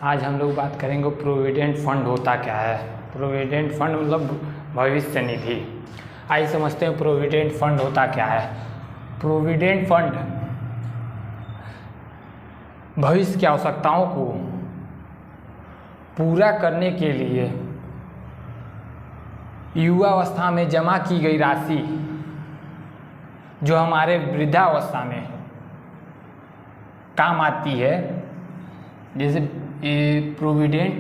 आज हम लोग बात करेंगे प्रोविडेंट फंड होता क्या है। प्रोविडेंट फंड मतलब भविष्य निधि। आइए समझते हैं प्रोविडेंट फंड होता क्या है। प्रोविडेंट फंड भविष्य की आवश्यकताओं को पूरा करने के लिए युवावस्था में जमा की गई राशि जो हमारे वृद्धावस्था में काम आती है, जैसे प्रोविडेंट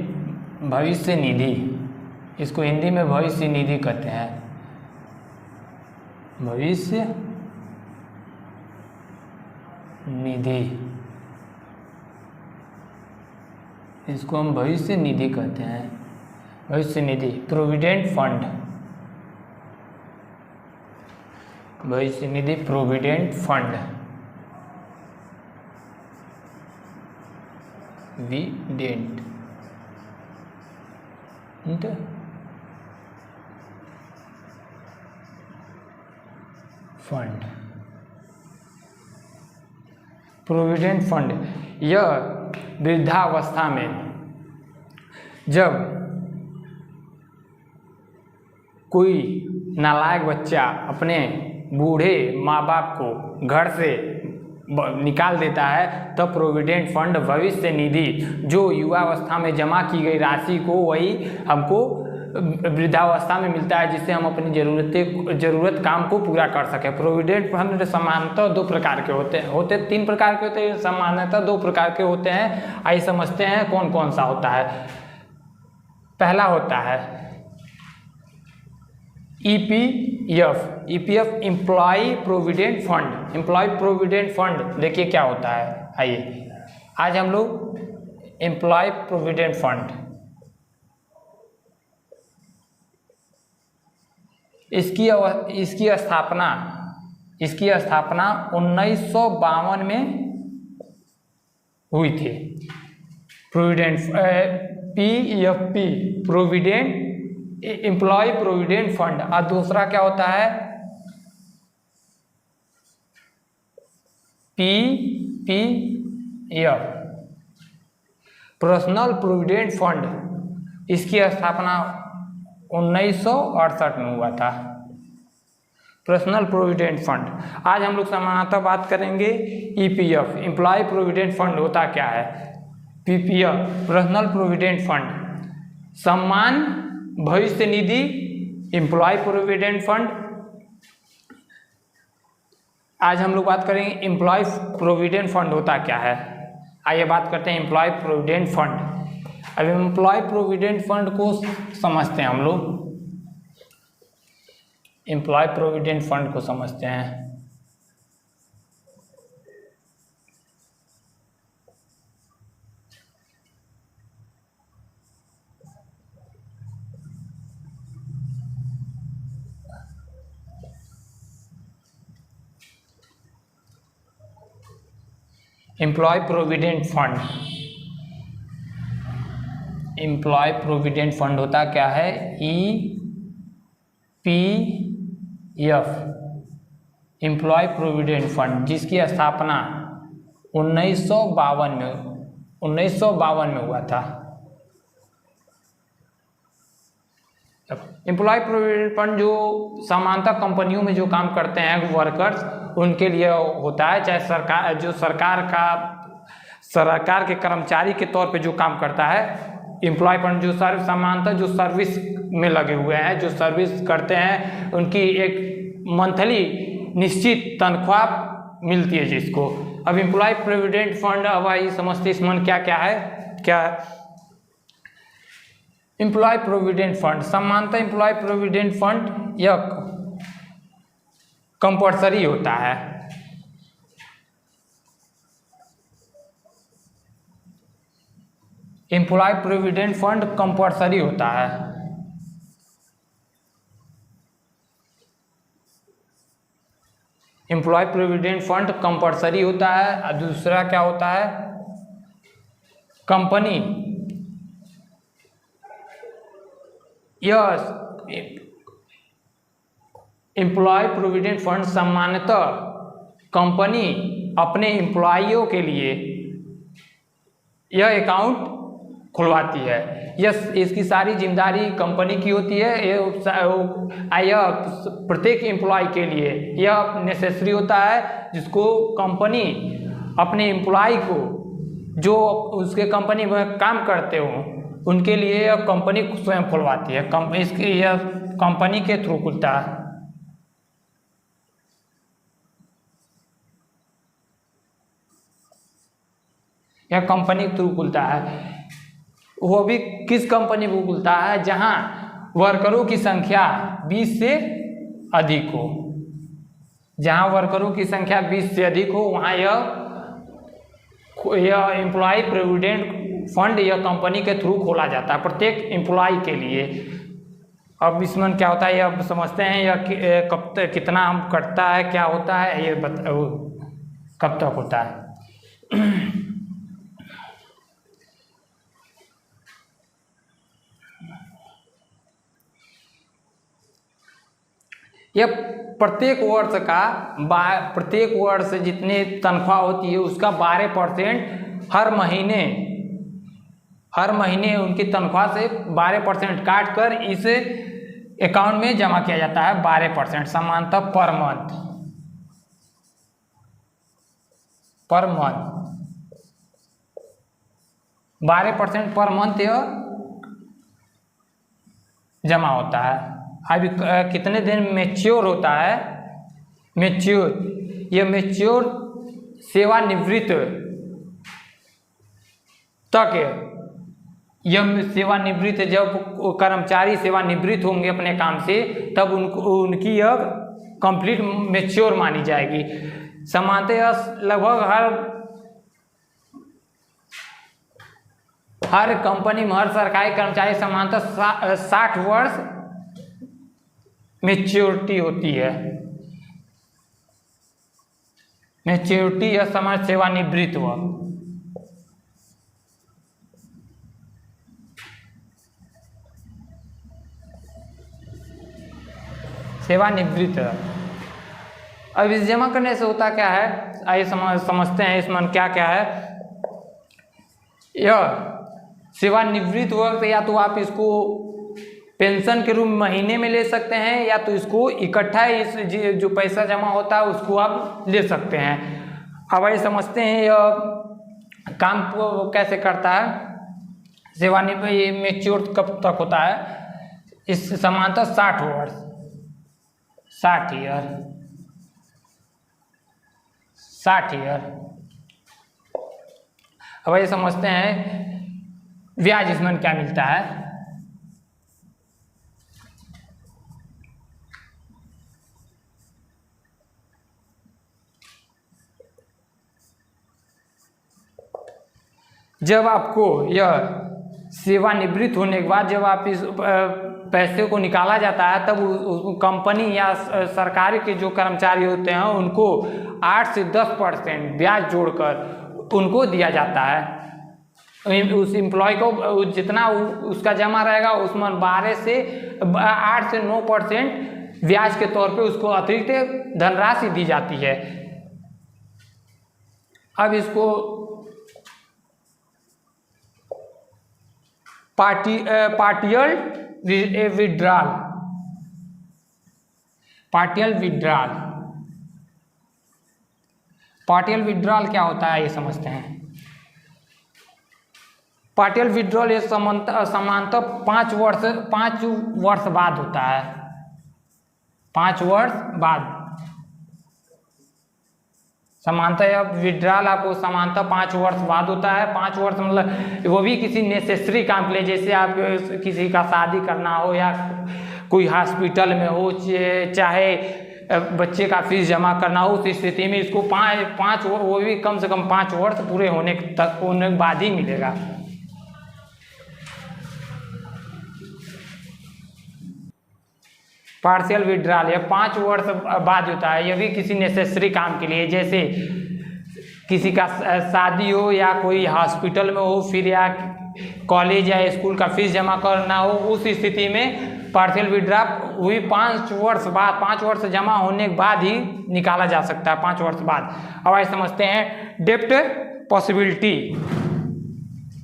भविष्य निधि, इसको हिंदी में भविष्य निधि कहते हैं। भविष्य निधि, इसको हम भविष्य निधि कहते हैं। भविष्य निधि, प्रोविडेंट फंड, भविष्य निधि, प्रोविडेंट फंड, विडेंट फंड, प्रोविडेंट फंड यह वृद्धावस्था में जब कोई नालायक बच्चा अपने बूढ़े माँ बाप को घर से निकाल देता है तब प्रोविडेंट फंड भविष्य निधि जो युवावस्था में जमा की गई राशि को वही हमको वृद्धावस्था में मिलता है, जिससे हम अपनी ज़रूरत काम को पूरा कर सकें। प्रोविडेंट फंड सामान्यतः दो प्रकार के होते तीन प्रकार के होते हैं, सामान्यतः दो प्रकार के होते हैं। आइए समझते हैं कौन कौन सा होता है। पहला होता है EPF, employ provident fund. Employ provident fund देखिए क्या होता है। आइए आज हम लोग एम्प्लॉय प्रोविडेंट फंड, इसकी स्थापना 1952 में हुई थी। Provident PFP, provident employ provident fund. और दूसरा क्या होता है पीपीएफ, पर्सनल प्रोविडेंट फंड। इसकी स्थापना 1968 में हुआ था। Personal provident fund. आज हम लोग सामान्यतः बात करेंगे ईपीएफ, एम्प्लॉय प्रोविडेंट फंड होता क्या है। पीपीएफ, पर्सनल प्रोविडेंट फंड, सम्मान भविष्य निधि, एम्प्लॉय प्रोविडेंट फंड। आज हम लोग बात करेंगे एम्प्लॉय प्रोविडेंट फंड होता क्या है। आइए बात करते हैं एम्प्लॉय प्रोविडेंट फंड। अब एम्प्लॉय प्रोविडेंट फंड को समझते हैं हम लोग। एम्प्लॉय प्रोविडेंट फंड को समझते हैं। Employ provident fund, employ provident fund होता क्या है। ईपीएफ, एम्प्लॉय प्रोविडेंट फंड, जिसकी स्थापना 1952 में हुआ था। एम्प्लॉय प्रोविडेंट फंड जो सामान्यतः कंपनियों में जो काम करते हैं वर्कर्स, उनके लिए होता है। चाहे सरकार के कर्मचारी के तौर पे जो काम करता है, एम्प्लॉय फंड जो सामान्यतः जो सर्विस में लगे हुए हैं, जो सर्विस करते हैं, उनकी एक मंथली निश्चित तनख्वाह मिलती है जिसको। अब एम्प्लॉय प्रोविडेंट फंड, अब आइए समझते इसमें क्या क्या है। क्या एम्प्लॉय प्रोविडेंट फंड, सामान्यतः एम्प्लॉय प्रोविडेंट फंड यह कंपल्सरी होता है। एम्प्लॉय प्रोविडेंट फंड कंपल्सरी होता है। एम्प्लॉय प्रोविडेंट फंड कंपल्सरी होता है। और दूसरा क्या होता है, कंपनी यह एम्प्लॉय प्रोविडेंट फंड सामान्यतः कंपनी अपने एम्प्लॉइयों के लिए यह अकाउंट खुलवाती है। यह इसकी सारी जिम्मेदारी कंपनी की होती है। यह प्रत्येक एम्प्लॉय के लिए यह नेसेसरी होता है, जिसको कंपनी अपने एम्प्लॉय को जो उसके कंपनी में काम करते हो उनके लिए यह कंपनी स्वयं खुलवाती है। यह कंपनी के थ्रू खुलता है। यह कंपनी के थ्रू खुलता है। वो भी किस कंपनी को खुलता है? जहां वर्करों की संख्या 20 से अधिक हो। जहां वर्करों की संख्या 20 से अधिक हो वहां यह एम्प्लॉय प्रोविडेंट फंड यह कंपनी के थ्रू खोला जाता है प्रत्येक एम्प्लॉय के लिए। अब इसमें क्या होता है ये अब समझते हैं। यह कब तक कितना हम कटता है, क्या होता है, ये कब तक होता है। यह प्रत्येक वर्ष जितनी तनख्वाह होती है उसका 12% हर महीने उनकी तनख्वाह से 12% काट कर इस अकाउंट में जमा किया जाता है। 12% सामान्यतः पर मंथ 12% पर मंथ यह जमा होता है। अभी कितने दिन मैच्योर होता है? मैच्योर सेवानिवृत्त तक। यह सेवानिवृत्त जब कर्मचारी सेवानिवृत्त होंगे अपने काम से तब उनकी यह कंप्लीट मैच्योर मानी जाएगी। सामान्यतः लगभग हर कंपनी में हर सरकारी कर्मचारी सामान्यतः 60 वर्ष मैच्योरिटी होती है। मैच्योरिटी या समय सेवानिवृत्त हुआ। सेवानिवृत्त। अब इस जमा करने से होता क्या है, आइए समझते हैं इसमें क्या क्या है। यह सेवानिवृत्त वक्त या तो आप इसको पेंशन के रूप में महीने में ले सकते हैं या तो इसको इकट्ठा इस जो पैसा जमा होता है उसको आप ले सकते हैं। अब आइए समझते हैं यह काम कैसे करता है। सेवानिवृत्त ये मैच्योर कब तक होता है? इस समानतः 60 वर्ष 60 ईयर। अब ये समझते हैं ब्याज इसमें क्या मिलता है। जब आपको यह सेवानिवृत्त होने के बाद जब आप इस पैसे को निकाला जाता है तब कंपनी या सरकारी के जो कर्मचारी होते हैं उनको 8 से 10% ब्याज जोड़कर उनको दिया जाता है। उस एम्प्लॉय को जितना उसका जमा रहेगा उसमें 8 से 9% ब्याज के तौर पे उसको अतिरिक्त धनराशि दी जाती है। अब इसको पार्टियल विड्रॉल क्या होता है ये समझते हैं। पार्टियल विड्रॉल ये समानतः 5 वर्ष बाद होता है। 5 वर्ष बाद समानतः विड्रॉल आपको समानतः 5 वर्ष बाद होता है। 5 वर्ष मतलब वो भी किसी नेसेसरी काम के लिए, जैसे आप किसी का शादी करना हो या कोई हॉस्पिटल में हो, चाहे बच्चे का फीस जमा करना हो, उस स्थिति में इसको 5 वो भी कम से कम 5 वर्ष पूरे होने के बाद ही मिलेगा। पार्शियल विड्रॉल यह 5 वर्ष बाद होता है। यह भी किसी नेसेसरी काम के लिए, जैसे किसी का शादी हो या कोई हॉस्पिटल में हो, फिर या कॉलेज या स्कूल का फीस जमा करना हो, उस स्थिति में पार्शियल विड्रॉल हुई 5 वर्ष बाद, 5 वर्ष जमा होने के बाद ही निकाला जा सकता है। 5 वर्ष बाद। अब आइए समझते हैं डेब्ट पॉसिबिलिटी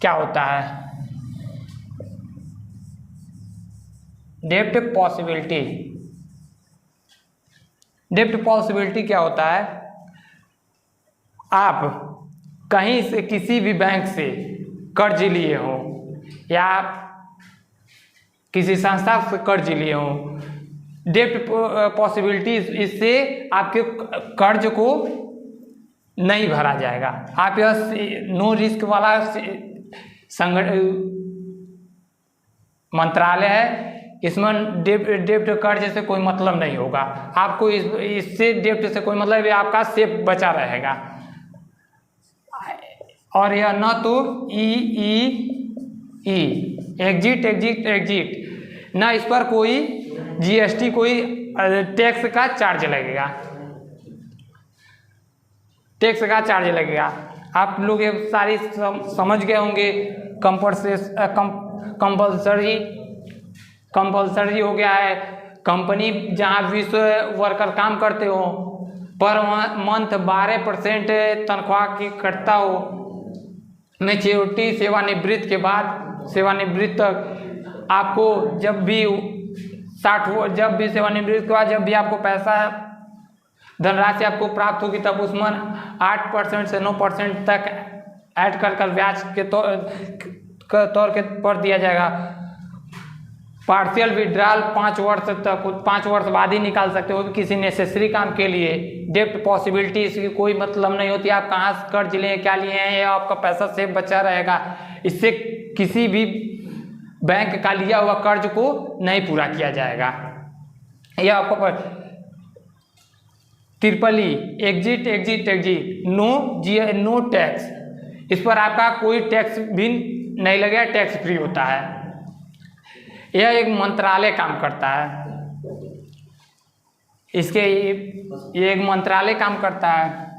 क्या होता है। डेब्ट पॉसिबिलिटी। डेब्ट पॉसिबिलिटी क्या होता है? आप कहीं से किसी भी बैंक से कर्ज लिए हो या किसी संस्था से कर्ज लिए हो, डेब्ट पॉसिबिलिटी इससे आपके कर्ज को नहीं भरा जाएगा। आप यह नो रिस्क वाला मंत्रालय है, इसमें डेब्ट कर्ज से कोई मतलब नहीं होगा। आपको इससे डेब्ट से कोई मतलब, आपका सेफ बचा रहेगा। और यह न तो एग्जिट ना इस पर कोई जीएसटी कोई टैक्स का चार्ज लगेगा, आप लोग ये सारी समझ गए होंगे। कंपल्सरी हो गया है। कंपनी जहाँ 20 वर्कर काम करते हो, पर मंथ 12% तनख्वाह की कटता हो। मैच्योरिटी सेवानिवृत्त के बाद, सेवानिवृत्त तक आपको जब भी सेवानिवृत्त के बाद जब भी आपको पैसा धनराशि आपको प्राप्त होगी, तब उसमें 8% से 9% तक ऐड कर ब्याज के तौर के पर दिया जाएगा। पार्शियल विड्रॉल 5 वर्ष तक, 5 वर्ष बाद ही निकाल सकते हो, किसी नेसेसरी काम के लिए। डेब्ट पॉसिबिलिटी इसकी कोई मतलब नहीं होती आप कहाँ से कर्ज लिए, क्या लिए हैं, या आपका पैसा सेफ बचा रहेगा। इससे किसी भी बैंक का लिया हुआ कर्ज को नहीं पूरा किया जाएगा। यह आपको ट्रिपली एग्जिट नो टैक्स, इस पर आपका कोई टैक्स भी नहीं लगेगा, टैक्स फ्री होता है। यह एक मंत्रालय काम करता है, ये एक मंत्रालय काम करता है।